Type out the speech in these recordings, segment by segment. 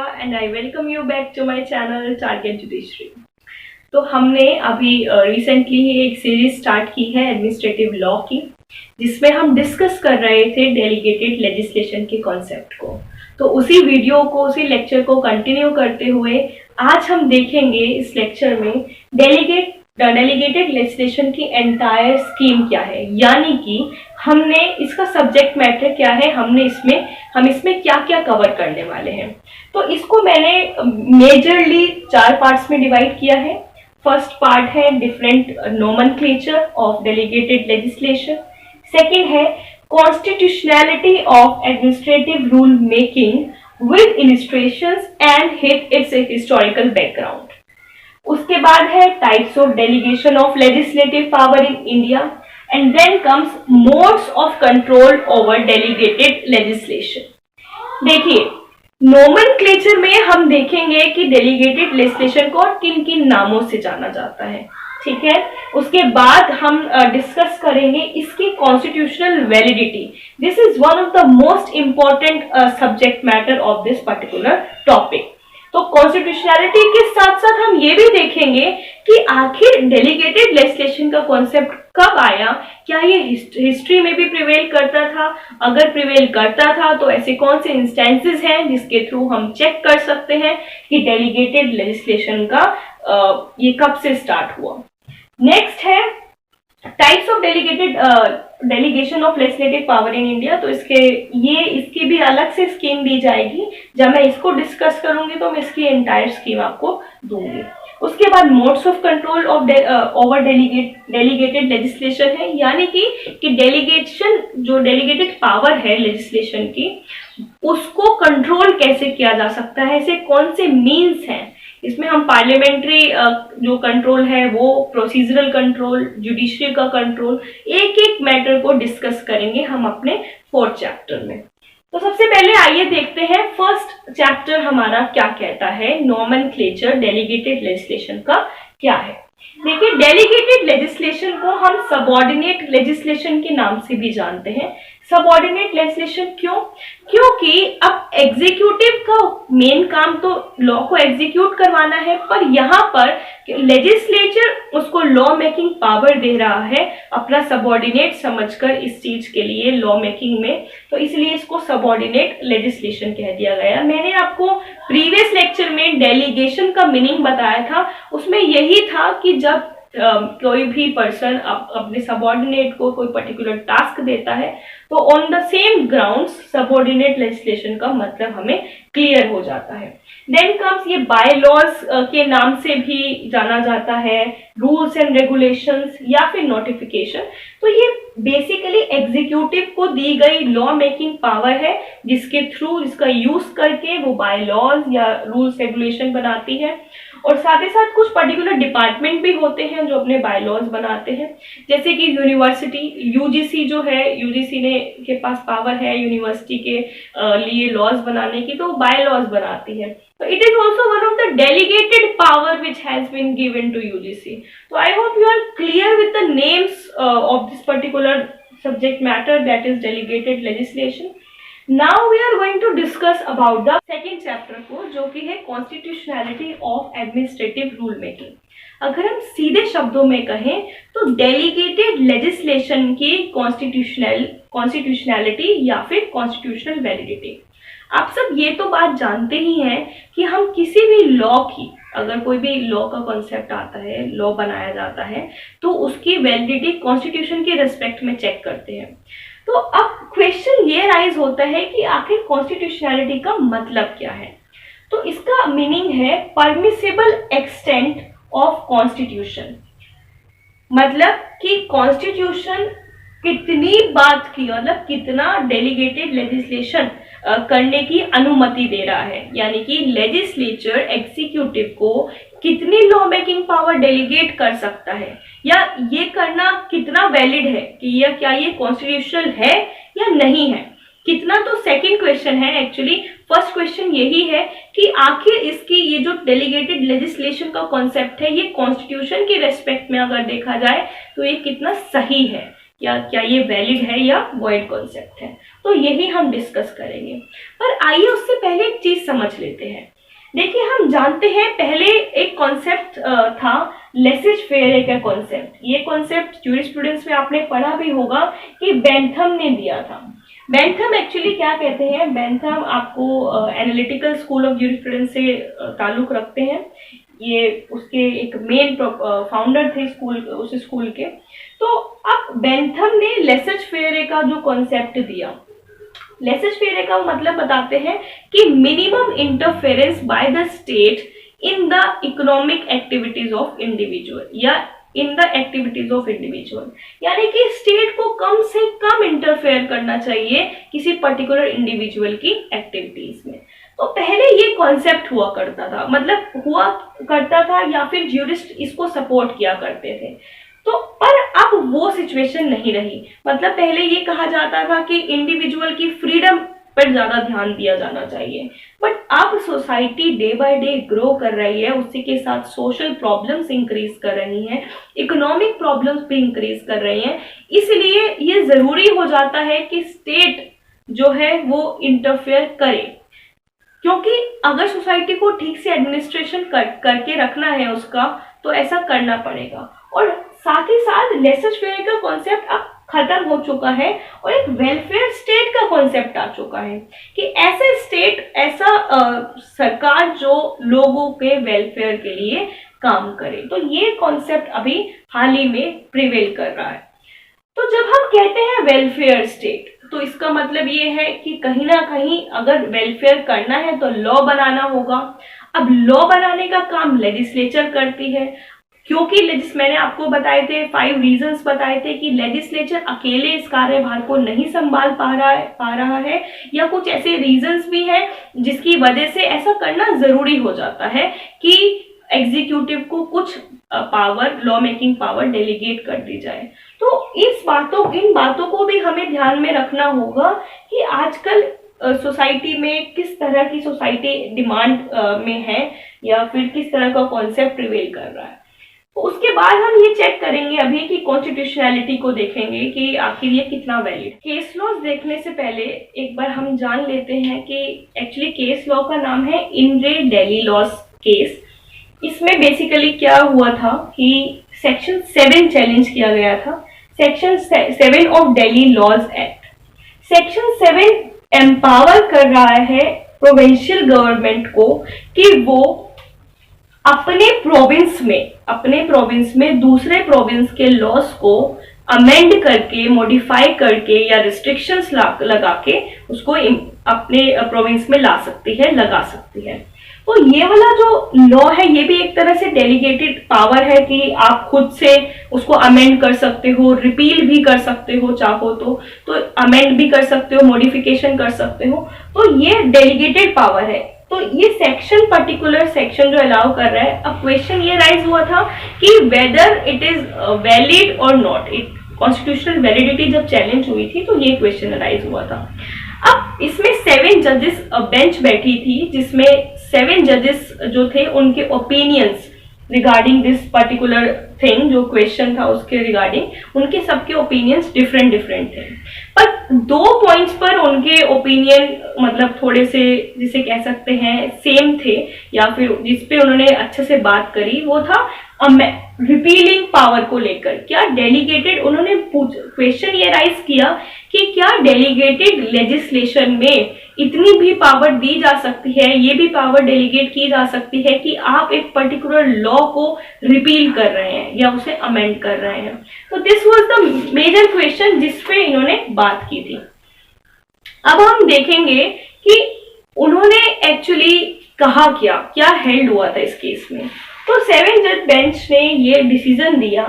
and I welcome you back to my channel Target Judiciary। तो हमने अभी recently ही एक सीरीज स्टार्ट की है एडमिनिस्ट्रेटिव लॉ की, जिसमें हम डिस्कस कर रहे थे डेलीगेटेड लेजिस्लेशन के कॉन्सेप्ट को। तो उसी वीडियो को, उसी लेक्चर को कंटिन्यू करते हुए आज हम देखेंगे इस लेक्चर में डेलीगेटेड लेजिस्लेशन की एंटायर स्कीम क्या है, यानी कि हमने इसका सब्जेक्ट मैटर क्या है, हम इसमें क्या क्या कवर करने वाले हैं। तो इसको मैंने मेजरली 4 पार्ट्स में डिवाइड किया है। फर्स्ट पार्ट है different nomenclature of delegated legislation. Second है constitutionality of administrative rule making with illustrations and its historical background. उसके बाद है types of delegation of legislative power in India, and then comes modes of control over delegated legislation. देखिए, nomenclature में हम देखेंगे कि delegated legislation को किन किन नामों से जाना जाता है, ठीक है। उसके बाद हम डिस्कस करेंगे इसकी constitutional validity. This is one of the most important subject matter of this particular topic. तो कॉन्स्टिट्यूशनैलिटी के साथ साथ हम ये भी देखेंगे कि आखिर डेलीगेटेड लेजिस्लेशन का कॉन्सेप्ट कब आया, क्या ये हिस्ट्री में भी प्रिवेल करता था, अगर प्रिवेल करता था तो ऐसे कौन से इंस्टेंसेस हैं जिसके थ्रू हम चेक कर सकते हैं कि डेलीगेटेड लेजिस्लेशन का ये कब से स्टार्ट हुआ। नेक्स्ट है types of delegation of legislative power in India. तो इसकी भी अलग से स्कीम दी जाएगी। जब मैं इसको डिस्कस करूंगी तो मैं इसकी एंटायर स्कीम आपको दूंगी। उसके बाद modes of control of over delegated legislation है, यानी कि डेलीगेटेड पावर है लेजिस्लेशन की, उसको कंट्रोल कैसे किया जा सकता है, ऐसे कौन से मीन्स हैं। इसमें हम पार्लियामेंट्री जो कंट्रोल है वो, प्रोसीजरल कंट्रोल, जुडिशरी का कंट्रोल, एक एक मैटर को डिस्कस करेंगे हम अपने 4th चैप्टर में। तो सबसे पहले आइए देखते हैं फर्स्ट चैप्टर हमारा क्या कहता है, नोमेनक्लेचर डेलीगेटेड लेजिस्लेशन का क्या है। देखिए, डेलीगेटेड लेजिस्लेशन को हम सबऑर्डिनेट लेजिस्लेशन के नाम से भी जानते हैं। सबऑर्डिनेट लेजिस्लेशन क्यों? क्योंकि अब एग्जीक्यूटिव का मेन काम तो लॉ को एग्जीक्यूट करवाना है, पर यहाँ पर लेजिस्लेचर उसको लॉ मेकिंग पावर दे रहा है अपना सबऑर्डिनेट समझकर इस चीज के लिए लॉ मेकिंग में, तो इसलिए इसको सबऑर्डिनेट लेजिस्लेशन कह दिया गया। मैंने आपको प्रीवियस लेक्चर में डेलीगेशन का मीनिंग बताया था, उसमें यही था कि जब कोई भी पर्सन अपने सबऑर्डिनेट को कोई पर्टिकुलर टास्क देता है तो on the same grounds subordinate legislation का मतलब हमें क्लियर हो जाता है। देन कम्स ये बाय लॉज के नाम से भी जाना जाता है, रूल्स एंड रेगुलेशंस या फिर नोटिफिकेशन। तो ये बेसिकली एग्जीक्यूटिव को दी गई लॉ मेकिंग पावर है, जिसका यूज करके वो बाय लॉज या रूल्स रेगुलेशन बनाती है। और साथ ही साथ कुछ पर्टिकुलर डिपार्टमेंट भी होते हैं जो अपने बाय लॉज बनाते हैं, जैसे कि यूनिवर्सिटी, यूजीसी जो है, यूजीसी के पास पावर है यूनिवर्सिटी के लिए लॉज बनाने की, तो बाय लॉज बनाती है। तो it is also one of the delegated power which has been given to UGC. तो I hope you are clear with the names of this particular subject matter, that is delegated legislation. Now we are going to discuss about the second chapter को, जो कि है constitutionality of administrative rule making. अगर हम सीधे शब्दों में कहें तो डेलीगेटेड लेजिस्लेशन की कॉन्स्टिट्यूशनैलिटी या फिर कॉन्स्टिट्यूशनल वैलिडिटी। आप सब ये तो बात जानते ही हैं कि हम किसी भी लॉ की, अगर कोई भी लॉ का कॉन्सेप्ट आता है, लॉ बनाया जाता है, तो उसकी वैलिडिटी कॉन्स्टिट्यूशन के रेस्पेक्ट में चेक करते हैं। तो अब क्वेश्चन ये राइज होता है कि आखिर कॉन्स्टिट्यूशनैलिटी का मतलब क्या है। तो इसका मीनिंग है परमिसिबल एक्सटेंट ऑफ कॉन्स्टिट्यूशन, मतलब कि कॉन्स्टिट्यूशन कितनी बात की, मतलब कितना डेलीगेटेड लेजिस्लेशन करने की अनुमति दे रहा है, यानी कि लेजिस्लेचर एग्जीक्यूटिव को कितनी लॉ मेकिंग पावर डेलीगेट कर सकता है, या ये करना कितना वैलिड है कि क्या ये कॉन्स्टिट्यूशनल है या नहीं है। कितना तो सेकंड क्वेश्चन है, एक्चुअली फर्स्ट क्वेश्चन यही है कि आखिर इसकी ये जो डेलीगेटेड लेजिस्लेशन का कॉन्सेप्ट है, ये कॉन्स्टिट्यूशन के रेस्पेक्ट में अगर देखा जाए तो ये कितना सही है, या क्या ये वैलिड है या वॉइड कॉन्सेप्ट है। तो यही हम डिस्कस करेंगे। पर आइए उससे पहले एक चीज समझ लेते हैं। देखिए, हम जानते हैं पहले एक कॉन्सेप्ट था लेसेज फेयर का कॉन्सेप्ट। ये कॉन्सेप्ट ज्यूरिस्प्रूडेंस में आपने पढ़ा भी होगा कि बेंथम ने दिया था। बेंथम एक्चुअली क्या कहते हैं, बेंथम आपको एनालिटिकल स्कूल ऑफ ज्यूरिस्प्रूडेंस से ताल्लुक रखते हैं। ये उसके एक मेन फाउंडर थे उस स्कूल के। तो अब बेंथम ने लेसेज फेयर का जो कॉन्सेप्ट दिया, लेसेज फेयर का मतलब बताते हैं कि minimum interference by the state in the economic activities of individual या in the activities of individual, यानी कि स्टेट को कम से कम इंटरफेयर करना चाहिए किसी पर्टिकुलर इंडिविजुअल की एक्टिविटीज में। तो पहले ये कॉन्सेप्ट हुआ करता था, मतलब हुआ करता था या फिर ज्यूरिस्ट इसको सपोर्ट किया करते थे। तो पर अब वो सिचुएशन नहीं रही। मतलब पहले ये कहा जाता था कि इंडिविजुअल की फ्रीडम पर ज्यादा ध्यान दिया जाना चाहिए, बट अब society day by day grow कर रही है, उसी के साथ सोशल प्रॉब्लम्स इंक्रीज कर रही हैं, इकोनॉमिक प्रॉब्लम्स भी इंक्रीज कर रही हैं। इसलिए ये जरूरी हो जाता है कि स्टेट जो है वो इंटरफेयर करे, क्योंकि अगर सोसाइटी को ठीक से एडमिनिस्ट्रेशन करके रखना है उसका, तो ऐसा करना पड़ेगा। और साथ ही साथ लेसेज फेयर का कॉन्सेप्ट अब खत्म हो चुका है और एक वेलफेयर स्टेट का कॉन्सेप्ट आ चुका है कि ऐसे स्टेट, ऐसा सरकार जो लोगों के वेलफेयर के लिए काम करे। तो ये कॉन्सेप्ट अभी हाल ही में प्रिवेल कर रहा है। तो जब हम कहते हैं वेलफेयर स्टेट, तो इसका मतलब ये है कि कहीं ना कहीं अगर वेलफेयर करना है तो लॉ बनाना होगा। अब लॉ बनाने का काम लेजिस्लेचर करती है, क्योंकि मैंने आपको बताए थे 5 रीजंस बताए थे कि लेजिस्लेचर अकेले इस कार्यभार को नहीं संभाल पा रहा है, या कुछ ऐसे रीजंस भी हैं जिसकी वजह से ऐसा करना जरूरी हो जाता है कि एग्जीक्यूटिव को कुछ power, law making power delegate कर दी जाए। तो इन बातों को भी हमें ध्यान में रखना होगा कि आजकल सोसाइटी में किस तरह की सोसाइटी डिमांड में है या फिर किस तरह का कॉन्सेप्ट प्रिवेल कर रहा है। तो उसके बाद हम ये चेक करेंगे अभी कि कॉन्स्टिट्यूशनैलिटी को देखेंगे कि आखिर ये कितना वैलिड। केस लॉज देखने से पहले एक बार हम जान लेते हैं कि एक्चुअली केस लॉ का नाम है इन रे डेली लॉज केस। इसमें बेसिकली क्या हुआ था कि सेक्शन 7 चैलेंज किया गया था, section 7 of Delhi laws act. Section 7 empower कर रहा है प्रोविंशियल गवर्नमेंट को कि वो अपने प्रोविंस में दूसरे प्रोविंस के लॉज को अमेंड करके, मॉडिफाई करके या रिस्ट्रिक्शंस लगा के उसको अपने प्रोविंस में लगा सकती है। तो ये वाला जो लॉ है ये भी एक तरह से डेलीगेटेड पावर है कि आप खुद से उसको अमेंड कर सकते हो, रिपील भी कर सकते हो, चाहो तो अमेंड भी कर सकते हो, मॉडिफिकेशन कर सकते हो। तो ये डेलीगेटेड पावर है। तो ये सेक्शन, पर्टिकुलर सेक्शन जो अलाउ कर रहा है। अब क्वेश्चन ये राइज हुआ था कि वेदर इट इज वैलिड और नॉट। कॉन्स्टिट्यूशनल वैलिडिटी जब चैलेंज हुई थी तो ये क्वेश्चन राइज हुआ था। अब इसमें 7 जजेस बेंच बैठी थी, जिसमें 7 जजेस जो थे उनके opinions regarding this particular thing, जो क्वेश्चन था उसके रिगार्डिंग उनके सबके ओपिनियंस डिफरेंट थे। पर 2 पॉइंट्स पर उनके ओपिनियन मतलब थोड़े से जिसे कह सकते हैं सेम थे, या फिर जिसपे उन्होंने अच्छे से बात करी, वो था रिपीलिंग पावर को लेकर। क्या डेलीगेटेड, उन्होंने क्वेश्चन ये राइज किया कि क्या डेलीगेटेड लेजिस्लेशन में इतनी भी पावर दी जा सकती है, ये भी पावर डेलीगेट की जा सकती है कि आप एक पर्टिकुलर लॉ को रिपील कर रहे हैं या उसे अमेंड कर रहे हैं। तो this was the major question जिस पे इन्होंने बात की थी। अब हम देखेंगे कि उन्होंने एक्चुअली कहा क्या हेल्ड हुआ था इस केस में। तो 7 जज बेंच ने ये डिसीजन दिया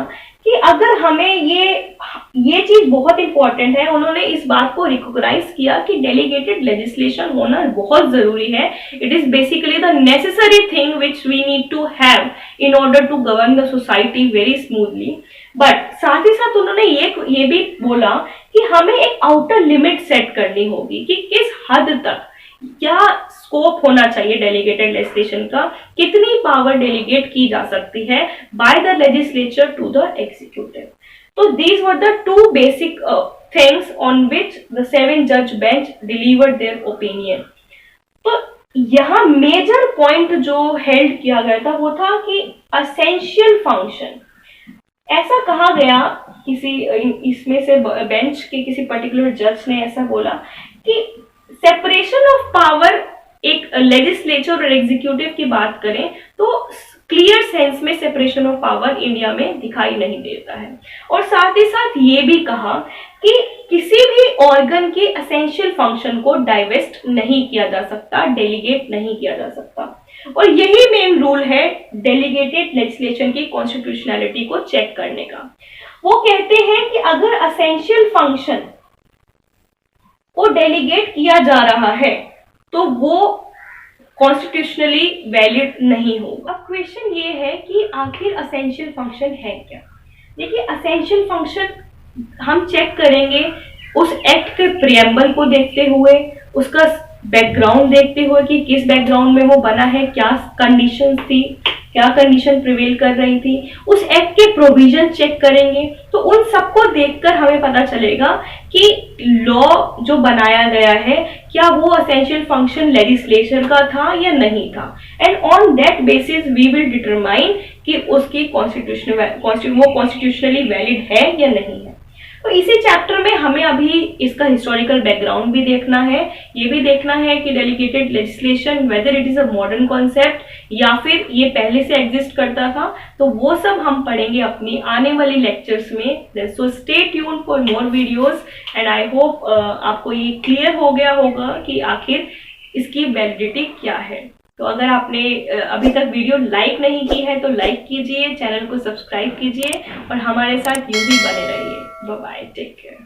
कि अगर हमें ये चीज बहुत इंपॉर्टेंट है, उन्होंने इस बात को रिकॉग्नाइज किया कि डेलीगेटेड लेजिस्लेशन होना बहुत जरूरी है। It is basically the necessary thing which we need to have in order to govern the society very smoothly. But साथ ही साथ उन्होंने ये भी बोला कि हमें एक आउटर लिमिट सेट करनी होगी कि किस हद तक क्या स्कोप होना चाहिए डेलीगेटेड लेजिस्लेशन का, कितनी पावर डेलीगेट की जा सकती है by the legislature to the executive. तो these were the two basic things on which the 7 judge bench delivered their opinion. तो यहाँ मेजर पॉइंट जो हेल्ड किया गया था वो था कि असेंशियल फंक्शन, ऐसा कहा गया किसी इसमें से बेंच के किसी पर्टिकुलर जज ने ऐसा बोला कि सेपरेशन ऑफ पावर, एक लेजिस्लेचर और एग्जीक्यूटिव की बात करें तो क्लियर सेंस में सेपरेशन ऑफ पावर इंडिया में दिखाई नहीं देता है। और साथ ही साथ ये भी कहा कि किसी भी ऑर्गन के एसेंशियल फंक्शन को डाइवेस्ट नहीं किया जा सकता, डेलीगेट नहीं किया जा सकता। और यही मेन रूल है डेलीगेटेड लेजिस्लेशन की कॉन्स्टिट्यूशनैलिटी को चेक करने का। वो कहते हैं कि अगर एसेंशियल फंक्शन को डेलीगेट किया जा रहा है तो वो कॉन्स्टिट्यूशनली वैलिड नहीं होगा। अब क्वेश्चन ये है कि आखिर एसेंशियल फंक्शन है क्या। देखिए, एसेंशियल फंक्शन हम चेक करेंगे उस एक्ट के प्रियम्बल को देखते हुए, उसका बैकग्राउंड देखते हुए कि किस बैकग्राउंड में वो बना है, क्या कंडीशन थी, क्या कंडीशन प्रिवेल कर रही थी, उस एक्ट के प्रोविजन चेक करेंगे। तो उन सबको देखकर हमें पता चलेगा कि लॉ जो बनाया गया है क्या वो एसेंशियल फंक्शन लेजिस्लेचर का था या नहीं था, and on that basis we will determine कि उसकी कॉन्स्टिट्यूशनली वैलिड है या नहीं है। तो इसी चैप्टर में हमें अभी इसका हिस्टोरिकल बैकग्राउंड भी देखना है, ये भी देखना है कि delegated legislation whether it is a modern concept या फिर ये पहले से एग्जिस्ट करता था। तो वो सब हम पढ़ेंगे अपनी आने वाली लेक्चर्स में। So stay tune for more videos and I hope आपको ये क्लियर हो गया होगा कि आखिर इसकी वैलिडिटी क्या है। तो अगर आपने अभी तक वीडियो लाइक नहीं की है तो लाइक कीजिए, चैनल को सब्सक्राइब कीजिए और हमारे साथ यूं ही बने रहिए। Bye bye, take care.